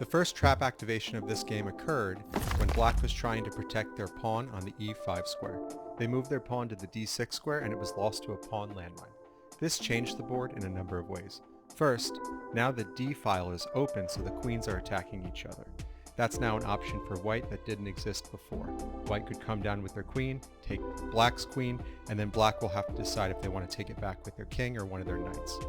The first trap activation of this game occurred when black was trying to protect their pawn on the e5 square. They moved their pawn to the d6 square and it was lost to a pawn landmine. This changed the board in a number of ways. First, now the d file is open so the queens are attacking each other. That's now an option for white that didn't exist before. White could come down with their queen, take black's queen, and then black will have to decide if they want to take it back with their king or one of their knights.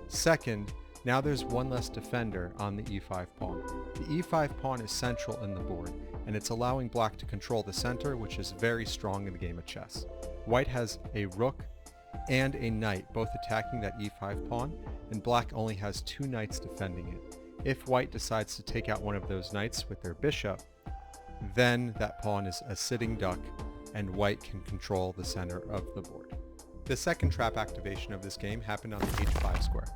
Second, now there's one less defender on the e5 pawn. The e5 pawn is central in the board, and it's allowing black to control the center, which is very strong in the game of chess. White has a rook and a knight both attacking that e5 pawn, and black only has 2 knights defending it. If white decides to take out one of those knights with their bishop, then that pawn is a sitting duck and white can control the center of the board. The second trap activation of this game happened on the h5 square.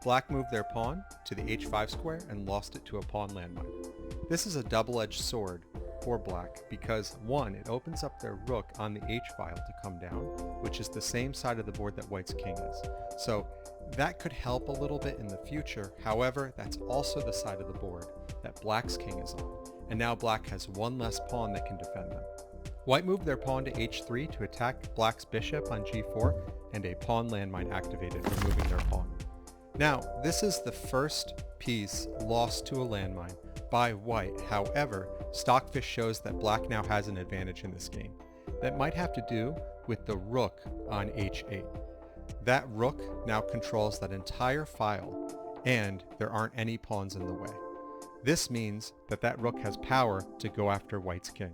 Black moved their pawn to the h5 square and lost it to a pawn landmine. This is a double-edged sword for black because 1, it opens up their rook on the h file to come down, which is the same side of the board that white's king is. So that could help a little bit in the future. However, that's also the side of the board that black's king is on, and now black has 1 less pawn that can defend them. White moved their pawn to h3 to attack black's bishop on g4, and a pawn landmine activated, removing their pawn. Now, this is the first piece lost to a landmine by white. However, Stockfish shows that black now has an advantage in this game. That might have to do with the rook on h8. That rook now controls that entire file, and there aren't any pawns in the way. This means that that rook has power to go after white's king.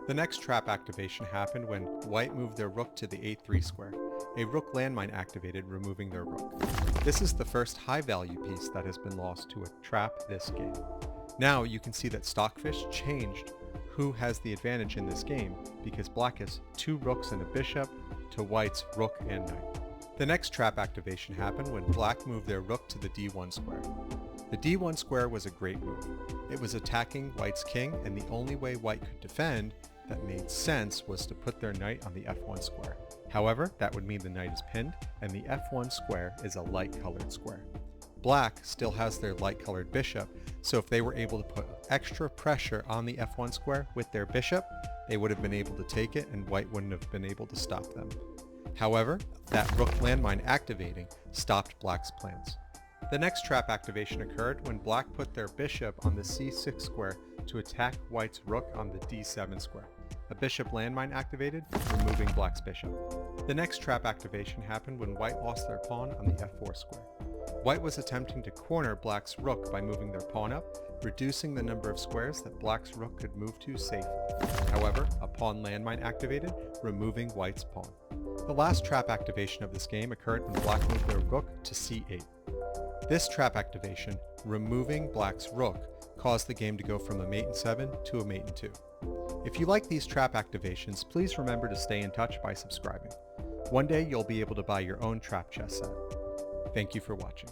The next trap activation happened when white moved their rook to the a3 square. A rook landmine activated, removing their rook. This is the first high-value piece that has been lost to a trap this game. Now you can see that Stockfish changed who has the advantage in this game because black has 2 rooks and a bishop to white's rook and knight. The next trap activation happened when black moved their rook to the d1 square. The d1 square was a great move. It was attacking white's king, and the only way white could defend that made sense was to put their knight on the f1 square. However, that would mean the knight is pinned, and the f1 square is a light-colored square. Black still has their light-colored bishop, so if they were able to put extra pressure on the f1 square with their bishop, they would have been able to take it, and white wouldn't have been able to stop them. However, that rook landmine activating stopped black's plans. The next trap activation occurred when black put their bishop on the c6 square to attack white's rook on the d7 square. A bishop landmine activated, removing black's bishop. The next trap activation happened when white lost their pawn on the f4 square. White was attempting to corner black's rook by moving their pawn up, reducing the number of squares that black's rook could move to safely. However, a pawn landmine activated, removing white's pawn. The last trap activation of this game occurred when black moved their rook to c8. This trap activation, removing black's rook, caused the game to go from a mate in 7 to a mate in 2. If you like these trap activations, please remember to stay in touch by subscribing. One day you'll be able to buy your own trap chess set. Thank you for watching.